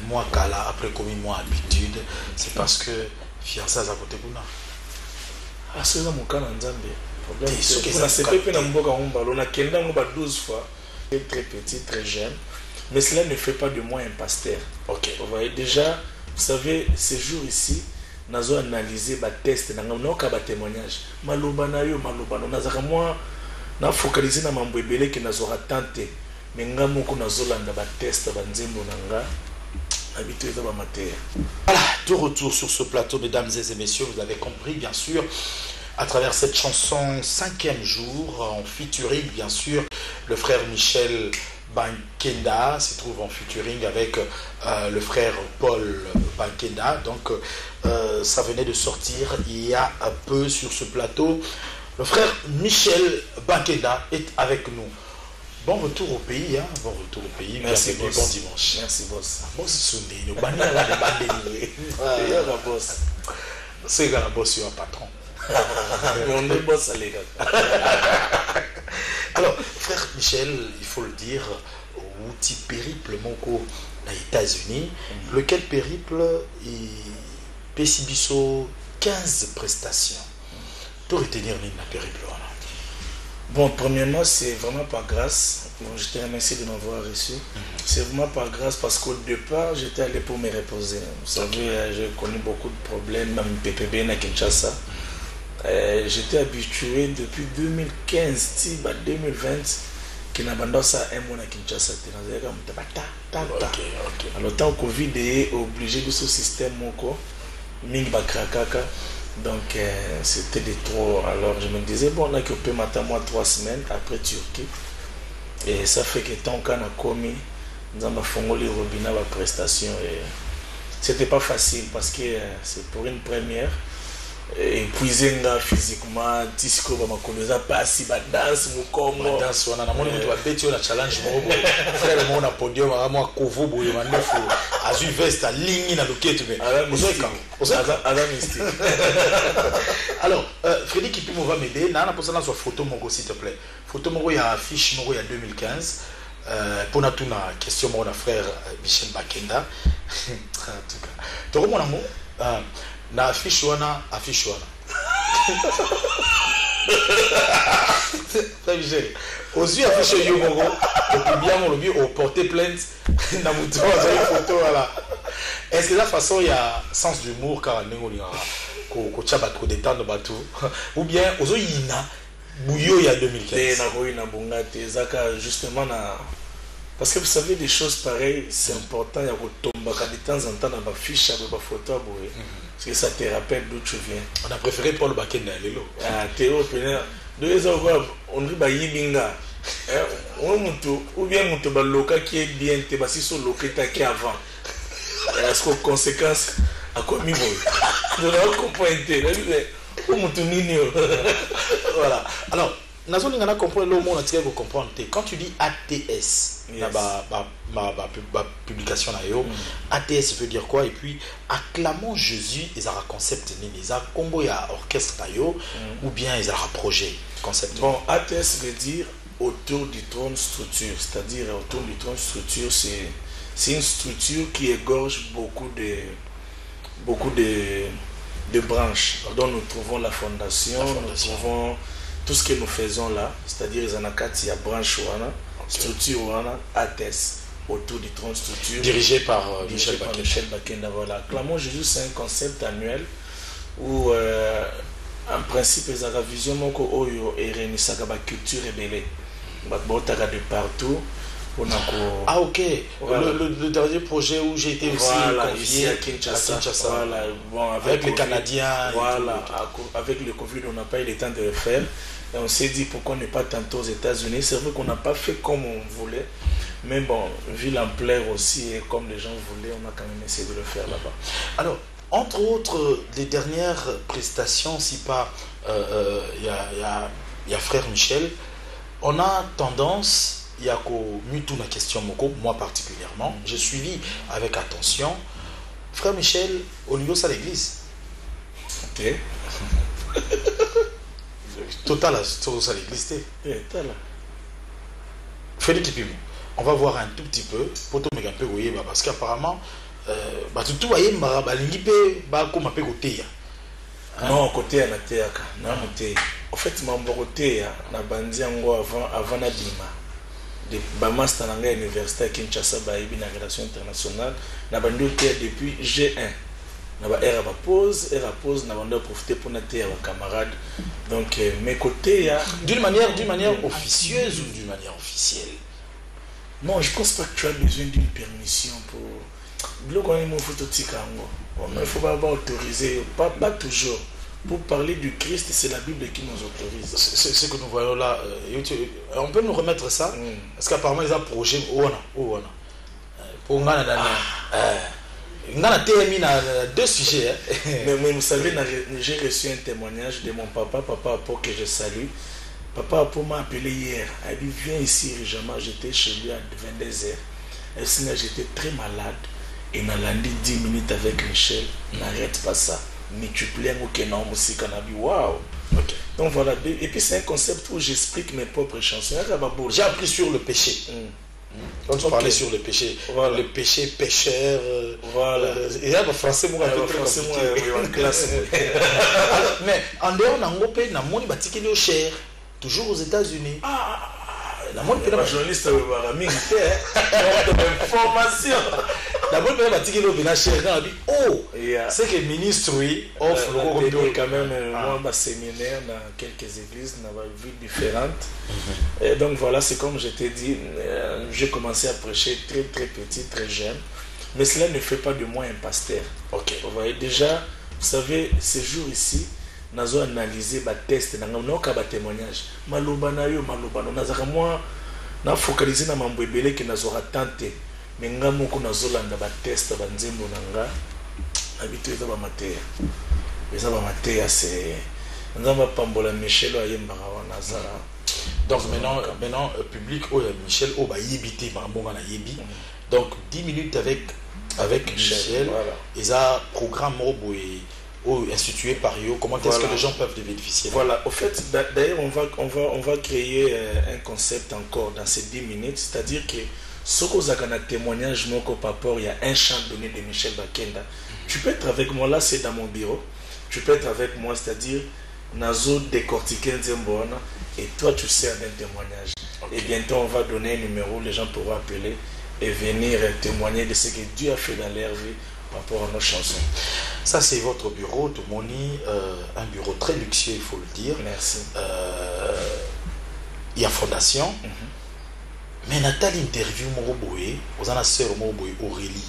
moi, Kala, après commis moi habitude, c'est parce que fiancé à côté de nous. Ah, c'est ça mon cas en Zambie. C'est pas on a 12 fois, très petit, très jeune, mais cela ne fait pas de moi un pasteur. Ok. Vous voyez, déjà, vous savez, ces jours ici, nous avons analysé les tests, nous avons des témoignages. Malobanayo, malobano, nous avons focalisé sur les bébés qui nous ont tenté. Mais nous avons des tests, des habitués de la matière. Voilà, de retour sur ce plateau, mesdames et messieurs, vous avez compris, bien sûr, à travers cette chanson 5e jour, en featuring, bien sûr, le frère Michel Bankenda se trouve en featuring avec le frère Paul Bankenda. Donc, ça venait de sortir il y a un peu sur ce plateau. Le frère Michel Bankenda est avec nous. Bon retour au pays, hein? Bon retour au pays. Merci, bon dimanche. Merci, boss. Boss Sunday, nous bannons la boss. C'est la boss sur un patron. On est boss, les gars. Alors, frère Michel, il faut le dire, au petit périple aux États-Unis, lequel périple est Pessibiso 15 prestations. Tu retenir la périple. Bon, premièrement, c'est vraiment par grâce. Bon, je te remercie de m'avoir reçu. C'est vraiment par grâce parce qu'au départ, j'étais allé pour me reposer. Vous savez, j'ai connu beaucoup de problèmes, même PPB à Kinshasa. J'étais habitué depuis 2015, 2020, qu'il n'a pas ça un mois à Kinshasa. Alors, tant que Covid est obligé de ce système, donc c'était de trop. Alors je me disais, bon, on a occupé maintenant moi 3 semaines après Turquie. Et ça fait que tant qu'on a commis, nous avons fait les robinets à prestation. C'était pas facile parce que c'est pour une première. Épuisé physiquement, disco, ma pas si ma danse, mon corps. Ma danse, on a un challenge. Frère, mon podium, moi, Kovo, Bouyama, Azu veste, à ligne, dans le quête. Alors, Frédéric, qui peut m'aider, n'a pas ça sur photo, mon s'il te plaît. Photo, il y a affiche, il y a 2015. Pour notre question, mon frère Michel Bankenda. En tout cas, tu vois mon amour. Na affiche wana. Aux yeux affiche yo moko, et bien on lobby au porter plainte na muto une photo voilà. Est-ce que la façon il y a sens d'humour car nengo li ko chaba ko détendre bateau ou bien ozo yina bouyo il y a 2015. Na ko ina bungate zaka justement na. Parce que vous savez, des choses pareilles, c'est important. Il y a de temps en temps dans ma fiche, dans ma photo, parce que ça te rappelle d'où tu viens. On a préféré Paul Bankenda, Lélo. Ah, Théo, on dit Yibinga. Ou bien mon local qui est bien, tu vas si sur le local qui est avant. Est-ce qu'aux conséquences, à quoi mi je ne comprends pas. Voilà. Alors, Nazoningana comprend le mot naturel vous comprendre. Quand tu dis ATS, ma publication là, ATS veut dire quoi? Et puis acclamons Jésus, ils ont un concept ils ont combo ya orchestre ou bien ils ont un projet concept. Bon, ATS veut dire autour du trône structure, c'est-à-dire autour du trône structure, c'est une structure qui égorge beaucoup de branches dont nous trouvons la fondation. Nous trouvons tout ce que nous faisons là, c'est-à-dire les anakati, il y a branche structure ATS autour du tronc structure dirigé par Michel Bankenda. Voilà. Clamons Jésus, c'est un concept annuel où en principe les vision et réunissaka la culture rebelle de partout. Ah ok, voilà. le dernier projet où j'ai été aussi ici à Kinshasa. Voilà. Bon, avec les Canadiens. Voilà, avec le Covid, on n'a pas eu le temps de le faire. Et on s'est dit pourquoi on n'est pas tantôt aux États-Unis. C'est vrai qu'on n'a pas fait comme on voulait. Mais bon, vu l'ampleur aussi et comme les gens voulaient, on a quand même essayé de le faire là-bas. Alors, entre autres, les dernières prestations, si pas, y a frère Michel, on a tendance... Il y a une question, moi particulièrement, j'ai suivi avec attention. Frère Michel, au niveau de l'église. Ok. Total, ça l'église. Total. Félix Kipimo. on va voir un tout petit peu pour tout un peu parce qu'apparemment tout voyez comme un peu côté non côté na teaka na moté en fait mambo côté na bandi yango avant na bima de ba master na université à Kinshasa ba ibi na relation internationale na bandi côté depuis G1 na ba era ba pause na bandi profiter pour na terre ba camarades donc mes côtés d'une manière officieuse ou d'une manière officielle. Non, je pense pas que tu as besoin d'une permission pour il ne faut pas autoriser, pas toujours. Pour parler du Christ, c'est la Bible qui nous autorise. C'est ce que nous voyons là. On peut nous remettre ça parce qu'apparemment, ils ont un projet. Pour deux sujets. Mais vous savez, j'ai reçu un témoignage de mon papa pour que je salue. Papa Apo m'a appelé hier. Elle dit viens ici, Rijama. J'étais chez lui à 22h. Et sinon, j'étais très malade. Et on a dit 10 minutes avec Michel. N'arrête pas ça. Mais tu plais au non aussi qu'on a dit waouh. Donc voilà. Et puis c'est un concept où j'explique mes propres chansons. J'ai appris sur le péché. Quand tu parlais sur le péché, voilà. Le péché pécheur. Voilà. Et là, le français, moi, en classe. Mais en dehors, on a mon bâtiment au cher. Toujours aux États-Unis. La journaliste a mis information. La bonne personne bâtiment au cher. On a dit oh, c'est que le ministre offre le quand même un séminaire dans quelques églises dans des villes différentes. Et donc voilà, c'est comme je t'ai dit, j'ai commencé à prêcher très très petit, très jeune. Mais cela ne fait pas de moi un pasteur. Vous voyez déjà, vous savez, ces jours ici. Nazo analyser ba test na ngoka ba témoignage maloba na yo maloba no nazaka moi na focaliser na mambo ebele ke nazo ratante mais ngamo ko nazo landa ba test ba nzembo nanga habitué ba matéa eza ba matéa c'est nzamba pambola Michel ayemba wana nazara. Donc maintenant public Michel ba yebité ba mbonga na yebi. Donc 10 minutes avec Michel voilà. Ils a programme roboé institué par eux, comment est-ce que les gens peuvent bénéficier? Voilà, au fait, d'ailleurs, on va créer un concept encore dans ces 10 minutes, c'est-à-dire que ce que vous avez un témoignage, il y a un chant donné de Michel Bakenda. Tu peux être avec moi, là c'est dans mon bureau, tu peux être avec moi, c'est-à-dire, Nazo décortiquer Nzembona, et toi tu sers d'un témoignage. Et bientôt on va donner un numéro, les gens pourront appeler et venir témoigner de ce que Dieu a fait dans leur vie. Par rapport à nos chansons. Ça, c'est votre bureau, Tomoni, un bureau très luxueux, il faut le dire. Merci. Il y a fondation. Mais Nathalie interview Moroboé, aux ana sœur Moroboé Aurélie.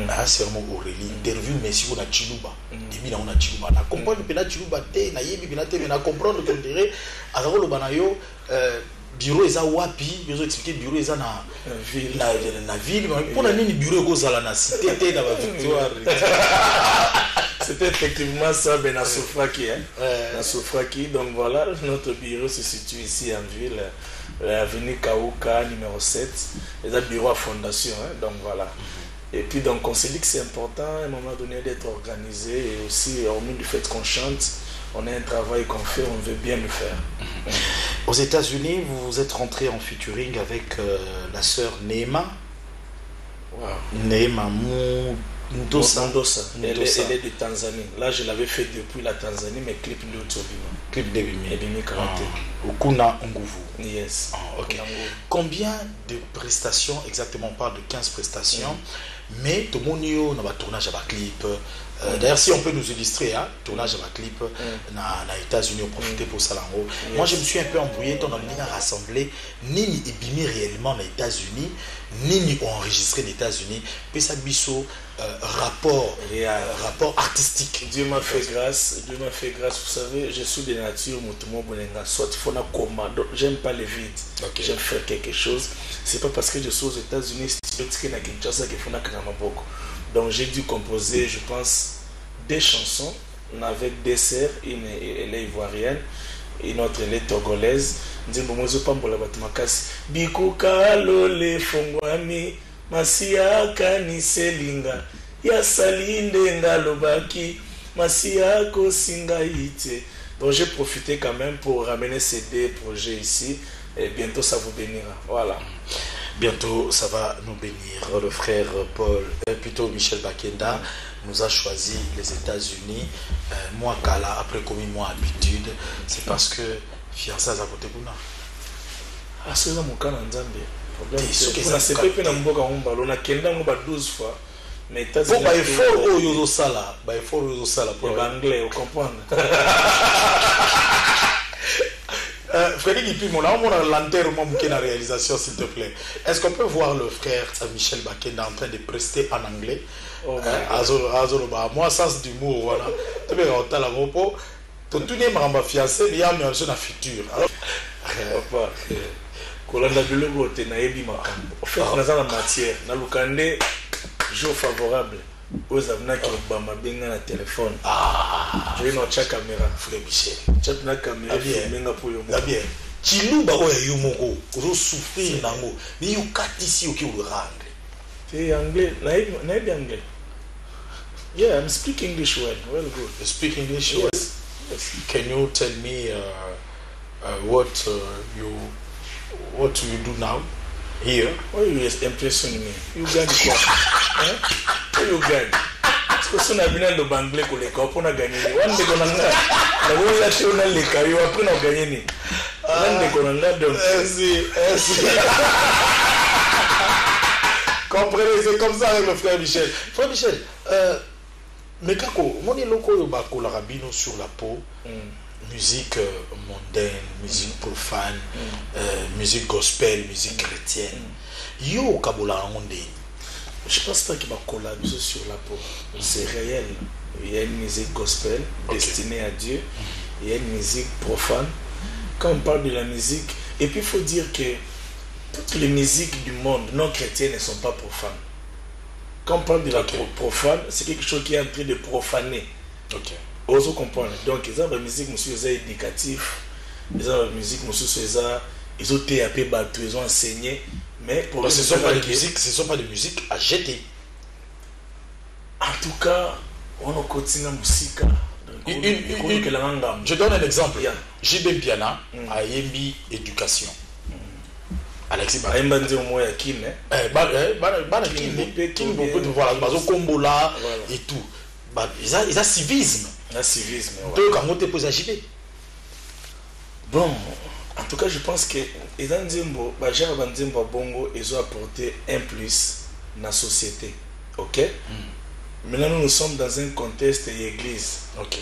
La sœur Aurélie interview monsieur on a Chiluba. Demi on a Chiluba. Na comprendre que na Chiluba te na yebi na te mais na comprendre qu'on dirait alors le banayo bureau eza wapi bezo expliquer bureau eza na ville pour na nini bureau kozala na cité te na Victoire. C'était effectivement ça ben na Sofraki na Sofraki. Donc voilà, notre bureau se situe ici en ville, avenue Kaouka numéro 7, les a bureau à fondation donc voilà. Et puis donc on s'est dit que c'est important à un moment donné d'être organisé et aussi hormis du fait qu'on chante, on a un travail qu'on fait, on veut bien le faire. Aux États-Unis, vous êtes rentré en featuring avec la sœur Neema. Wow. Neema Ndosa. Elle est de Tanzanie. Là, je l'avais fait depuis la Tanzanie, mais clip de Tobima. Clip de Bimi Karate. Okuna Nguvu. Yes. Ok. Combien de prestations exactement? On parle de 15 prestations. Mais tout le monde a un tournage à clip. D'ailleurs, si on peut nous illustrer, tournage à clip, dans les États-Unis, on profite pour ça. Moi, je me suis un peu embrouillé dans l'année à rassembler, ni Ibimi réellement aux États-Unis, ni enregistré aux États-Unis, puis ça biso rapport artistique. Dieu m'a fait grâce. Vous savez, je suis de nature, soit il faut na coma. J'aime pas les vides. Okay. J'aime faire quelque chose. C'est pas parce que je suis aux États-Unis, donc j'ai dû composer, je pense, des chansons avec des sœurs, une elle est ivoirienne, une autre elle est togolaise. Bikuka lole fongwami masiaka ni selinga ya salinde ngalobaki masiako singa ite. Donc j'ai profité quand même pour ramener ces deux projets ici et bientôt ça vous bénira. Voilà. Bientôt, ça va nous bénir. Le frère Paul, plutôt Michel Bakenda, nous a choisi les États-Unis. Moi, Kala, après comme moi habitude, c'est parce que fiancé à côté de nous. Ah, c'est ça mon cas en Zambie. Problème, c'est que c'est pas na mboka ngomba, on a kenda ngomba 12 fois. Mais États-Unis. Bon, il faut yozo sala, il faut sala pour l'anglais, vous comprenez. Frédéric Ipi, on a l'enterrement de la réalisation, s'il te plaît. Est-ce qu'on peut voir le frère Michel Bakenda en train de prester en anglais? Moi, sens d'humour, voilà. Tu peux rentrer la mopo. Tout le monde m'a fiancé, mais il y a un jeune futur. Papa, Kolanda Bilogo, tu n'as pas en fait, on a la matière. Dans le candé, jour favorable. Aux avenants qui ont bien un téléphone. Je vais dans chaque caméra. Frère Michel. Chaque caméra. Bien. Bien. Chilou ba oya yumoko. Ozo souffrir nango. Mais you cut ici au qui vous rendre. C'est anglais. Naïb anglais. Yeah, I'm speaking English well. Well, good. You speak English well? Yes. Can you tell me what you do now here? Why you impressing me? You got it. Why you got it? Parce que si on a bien le banglais pour les corps, on a gagné. On a gagné. La voie on a les carrières, après on a gagné. On a gagné donc. Comprenez, c'est comme ça avec le frère Michel. Frère Michel, mais kako, mon éloko yobako la rabino sur la peau. Musique mondaine, musique profane, musique gospel, musique chrétienne. Yo kabola onde. Je pense pas qu'il va collaborer sur la peau. C'est réel. Il y a une musique gospel destinée à Dieu. Il y a une musique profane. Quand on parle de la musique, et puis il faut dire que toutes les musiques du monde non chrétiennes ne sont pas profanes. Quand on parle de la profane, c'est quelque chose qui est en train de profaner. Vous comprenez. Donc, ils ont la musique, monsieur, éducatif. Ils ont la musique, monsieur, ils ont TAP, ils ont enseigné. Mais pour ce ne sont pas des musiques à jeter. En tout cas, on a continué la musique. Je donne un exemple. JB Piana a Yembi Éducation. Alexis Bana. et tout. Ils ont civisme. Donc, quand on te pose à JB. Bon. En tout cas, je pense que les Nzimbo, Bongo, ils ont apporté un plus dans la société. Ok? Maintenant, nous sommes dans un contexte d'église.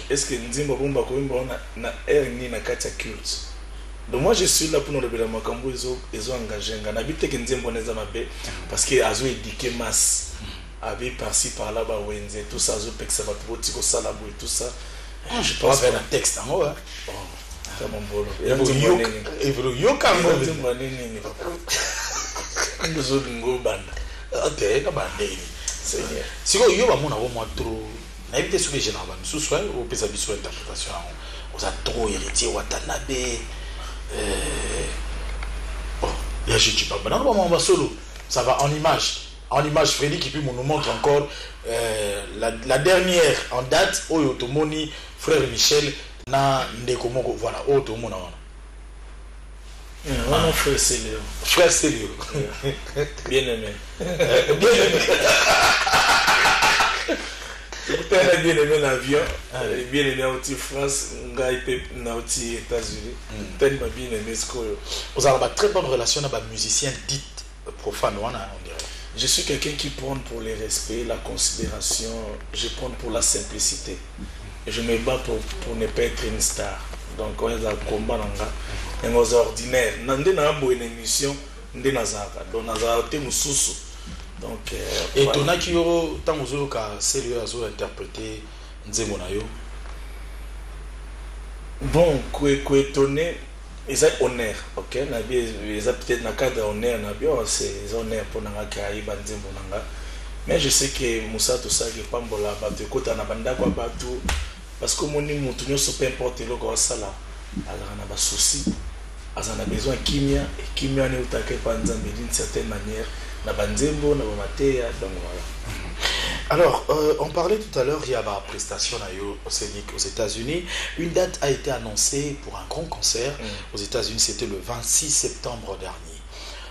Est-ce que Nzimbo Bongo na erni na katia culte? Donc moi, je suis là pour nous révéler ma cambo, ils ont engagé. On habite que Nzimbo n'est pas bé parce qu'ils ont éduqué masse. Avec par-ci par-là, tout ça, ils ont pexé votre boutique au salabo et tout ça. Je pense qu'il y a un texte en haut. Mon bolo. Si vous avez trop, n'avez ce que j'ai vous interprétation. Vous avez trop héritier Watanabe. Bon, il y a juste pas. Maintenant, solo. Ça va en image. En image, Frédéric qui nous montre encore la dernière en date. Oyotomoni, frère Michel. Voilà, autre monde. Frère Célio. Frère Célio. Bien aimé. Bien aimé. Bien aimé l'avion. Bien aimé en France. En États-Unis. Tellement bien aimé ce que. Vous avez une très bonne relation avec les musiciens dits profanes, on dirait. Je suis quelqu'un qui prend pour le respect, la considération. Je prends pour la simplicité. Je me bats pour ne pas être une star. Donc, on est dans le combat, on est ordinaire. On est dans une émission, on est dans un sous. Donc, et tu as qui tant que sérieux à interpréter Nzemonayo. Bon, étonné, ils ont honneur, ok? Ils ont peut-être dans le cadre d'honneur, c'est honneur pour nous qui mais je sais que Moussa tout ça qui pas mbola batu kota na banda kwa batu parce que mon mutu nyoso peu importe le ko sala alors on a ba souci on a besoin kimia et kimia ne utake pa nzambe d'une certaine manière na banzembo na matéya donc voilà. Alors, on parlait tout à l'heure, il y a la prestation aux États-Unis. Une date a été annoncée pour un grand concert aux États-Unis, c'était le 26 septembre dernier.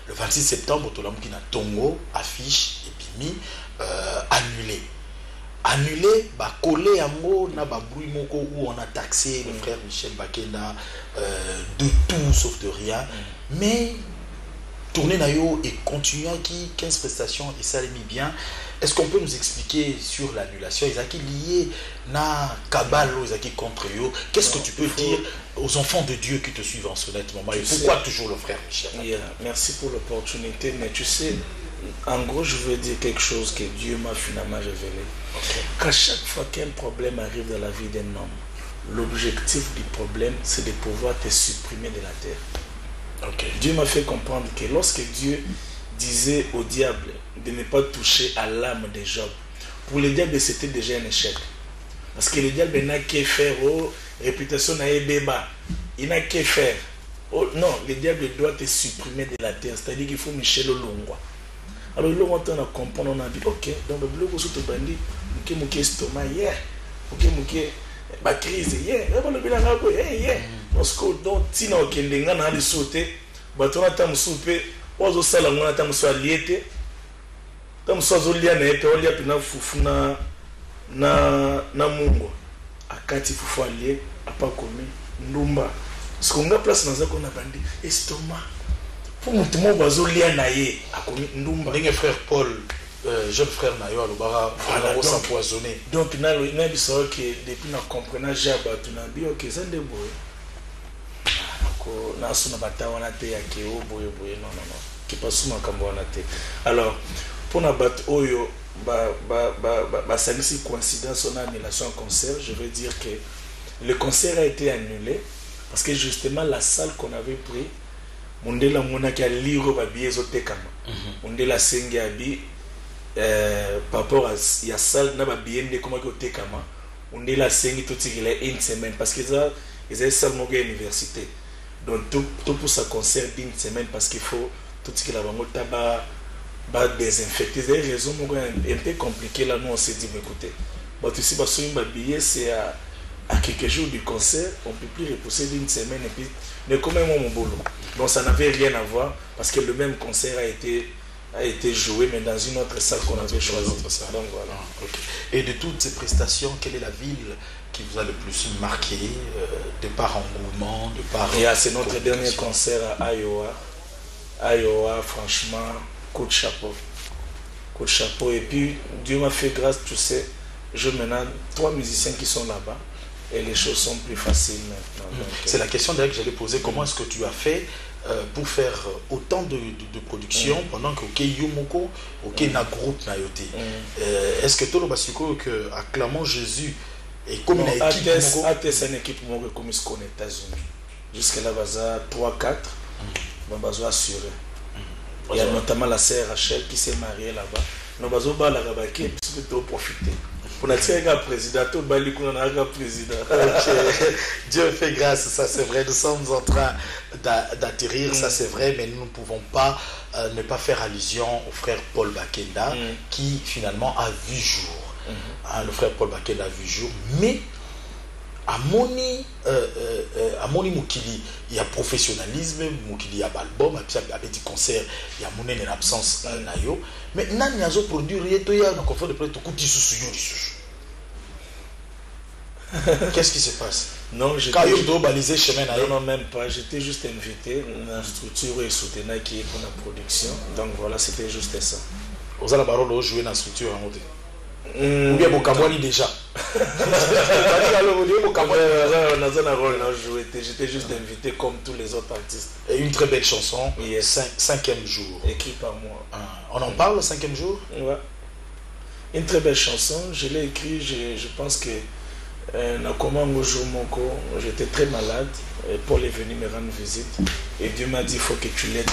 le 26 septembre, tout le monde qui n'a Tongo, affiche, et puis annulé. Annulé, bah, collé un mot, na ba bruit moko où on a taxé le frère Michel Bakenda de tout sauf de rien. Mais tourner nayo et continuer qui 15 prestations et ça les mis bien. Est-ce qu'on peut nous expliquer sur l'annulation? Ils ont qui lié na kabalo, ils ont qui contre eux. Qu'est-ce que tu peux dire aux enfants de Dieu qui te suivent en ce net moment? Et pourquoi toujours le frère Michel? Merci pour l'opportunité, mais tu sais, en gros, je veux dire quelque chose que Dieu m'a finalement révélé. Qu'à chaque fois qu'un problème arrive dans la vie d'un homme, l'objectif du problème, c'est de pouvoir te supprimer de la terre. Dieu m'a fait comprendre que lorsque Dieu disait au diable de ne pas toucher à l'âme de Job, pour le diable, c'était déjà un échec. Parce que le diable n'a qu'à faire, réputation n'a pas, il n'a qu'à faire. Non, le diable doit te supprimer de la terre, c'est-à-dire qu'il faut Michel Olongwa. Alors, il a compris, on a dit, ok, donc le bloc sur le bandit, il estomac, la crise, parce que donc, si on a des sauté, on a soupé, on a salé, on a soigné, on a soigné, on a foufou na mungo, à kati foufou allié, à pas commis, ndumba. Parce qu'on a place dans un qu'on a bandit, estomac. Pour nous, tout le monde va lier naïe à commis ndumba. Mes frère Paul. Jeune frère Nayo à l'Obara, voilà, s'empoisonner. Donc, il y a que depuis que comprenons Jabba, tu n'as dit que c'est un débout. Alors, pour nous battre, c'est coïncidence, on a annulation concert. Je veux dire que le concert a été annulé parce que justement, la salle qu'on avait pris, Mondela Monaki a lire Babi Ezotekama. Mondela Sengi Abi. Par rapport à la salle, on est là une semaine parce qu'ils ont seulement une université. Donc tout pour ça concerne une semaine parce qu'il faut tout ce qu'il a désinfecter. C'est une raison un peu compliquée là, nous on s'est dit écoutez, c'est à quelques jours du concert, on ne peut plus repousser d'une semaine et puis mais quand même mon boulot. Donc ça n'avait rien à voir parce que le même concert a été joué, mais dans une autre salle qu'on avait choisie. Donc voilà. Et de toutes ces prestations, quelle est la ville qui vous a le plus marqué, de par engouement, de par... C'est notre dernier concert à Iowa. Iowa, franchement, coup de chapeau. Coup de chapeau. Et puis, Dieu m'a fait grâce, tu sais, je maintenant 3 musiciens qui sont là-bas. Et les choses sont plus faciles maintenant. C'est la question d'ailleurs que j'allais poser. Comment est-ce que tu as fait pour faire autant de production pendant que Yomoko, na groupe na yote. Est-ce que tout le basiko que acclamons Jésus et comme une équipe c'est une équipe comme ils aux États-Unis. Jusque là baza 3-4 on va assurer. Il y a notamment la sœur Rachel qui s'est mariée là-bas. Nous bazo ba la rabaki puisque tu profiter. Pour la président, tout bali qu'on a un président. Dieu fait grâce, ça c'est vrai. Nous sommes en train d'atterrir, ça c'est vrai, mais nous ne pouvons pas ne pas faire allusion au frère Paul Bakenda qui finalement a vu jour. Le frère Paul Bakenda a vu jour, mais à Moni Moukili, il y a professionnalisme, Moukili, il y a album, il y a petit concert, il y a Mounen en absence, Nayo. Mais Nan Yazo produit rien, il y a un confort de près de Qu'est-ce qui se passe? Non, non, même pas. J'étais juste invité. La structure est soutenue qui est pour la production. Donc voilà, c'était juste ça. Vous avez la parole de jouer dans la structure en mode. Ou bien Bokamwani déjà. J'étais juste invité comme tous les autres artistes. Et une très belle chanson, 5e jour. Écrit par moi. On en parle, 5e jour? Ouais. Une très belle chanson. Je l'ai écrit, je pense que j'étais très malade et Paul est venu me rendre visite et Dieu m'a dit il faut que tu l'aides.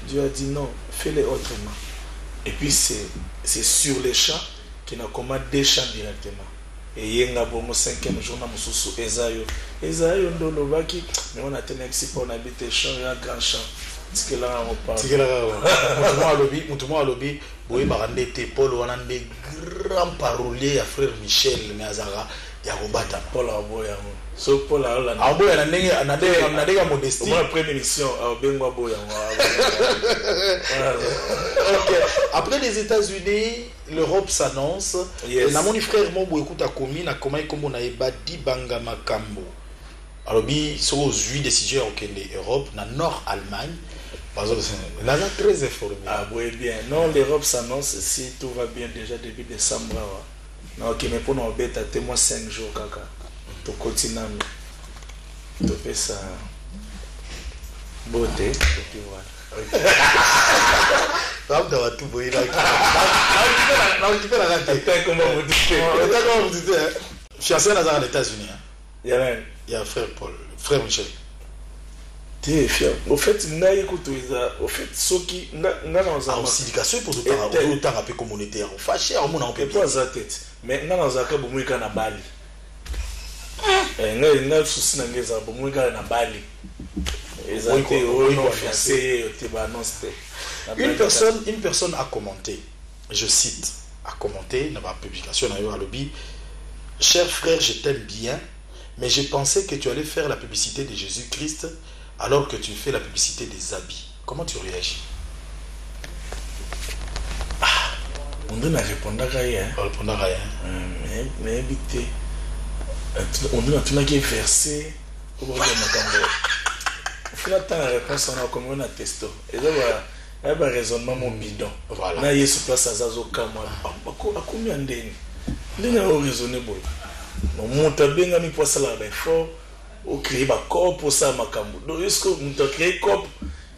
Dieu a dit non, fais-le autrement. Et puis c'est sur les chants qu'il a commandé des chants directement. Et il y a un 5e jour, Esayo Ndolobaki, mais on a tenu ici pour habiter chant, il y a un grand chant. C'est que là on parle. C'est que là, Boy Barandete, Paul, on a des grands paroliers à frère Michel Meazara ya robata Paul Aboya so Paul Aboya Aboya na ndenge modestie moi première émission Bengo Aboya OK après les États-Unis l'Europe s'annonce na mon frère mon écoute a commis na comment comme on a ebadi banga makambo alors bi so aux décisions au Europe na Nord Allemagne parce que là très informé ah oui bien non l'Europe s'annonce si tout va bien déjà début décembre non OK mais pour nous bête à témoin 5 jours kaka to continue to fait ça beauté et puis voilà Ramda va tout boire là comment vous dites fiancé dans les États-Unis il y a frère Paul frère Michel t'es fier au fait ngai kutuiza au fait soki nga dans un syndication pour autant un peu communautaire fâché au monde en peut pas za tête mais nga dans ka bomu kana Bali nga souci na ngeza bomu kana na Bali ezate on fiancé te ba non c'était une personne a commenté je cite a commenté dans ma publication dans le lobby cher frère je t'aime bien mais j'ai pensé que tu allais faire la publicité de Jésus-Christ alors que tu fais la publicité des habits. Comment tu réagis? On ne répond à rien. On répond à rien. Mais évitez. On dit que tu as versé. Au final, tu as la réponse, on a comme on a testé. Et là, il y a un raisonnement mon bidon. Voilà. Là, il y a ce place à Zazo Kamwa. À combien d'années? Il y a un raisonnable. On monte bien à mi poisson là, il faut. Au créer ma corps pour ça makambo donc est-ce que nous te créer corps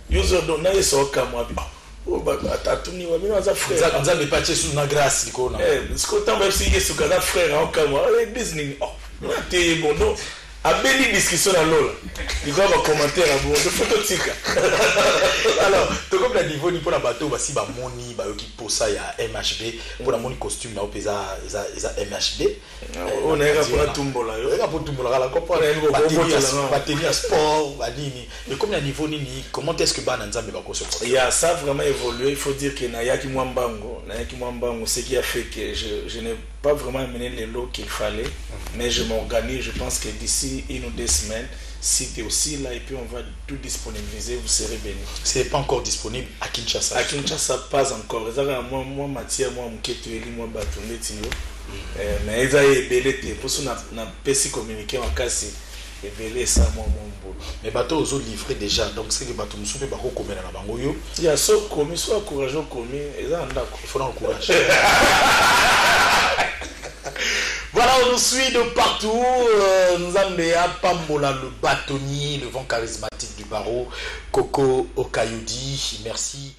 user donc na yeso kamwa bi oh ba atuni wa mina za frère za me pache sous na grâce likona est-ce que tant même si yeso ka frère en kamwa Disney oh t'es bon non abeli discussion na lola il va commentaire à bon de photo tika alors to comme la niveau ni pour la bateau ba si ba moni ba yo ki posa ya MHB pour la moni costume na opeza eza MHB on est là pour tumbola yo là pour tumbola la comprendre ba tenir sport ba nini et comme la niveau nini comment est-ce que ba na nzambe ba ko se il y a ça vraiment évolué il faut dire que na yaki mwambango ce qui a fait que je n'ai pas vraiment mené les lots qu'il fallait mais je m'organise je pense que d'ici une ou 2 semaines si tu es aussi là et puis on va tout disponibiliser vous serez bénis. C'est pas encore disponible à Kinshasa. À Kinshasa pas encore. Moi Mathieu moi Mketueli moi Batonde Tio. Mais ils a belé pour ça na pesi communiquer en cas et belé ça moi mon boulot. Mais bateau aux autres livrés déjà donc c'est que bateau musupe ba ko komela na bango yo. Il y a so commis soit courageux commis et ça ndako. Il faut dans le courage. Voilà, on nous suit de partout. Nzambea Pambola, le bâtonnier, le vent charismatique du barreau. Coco Okayudi, merci.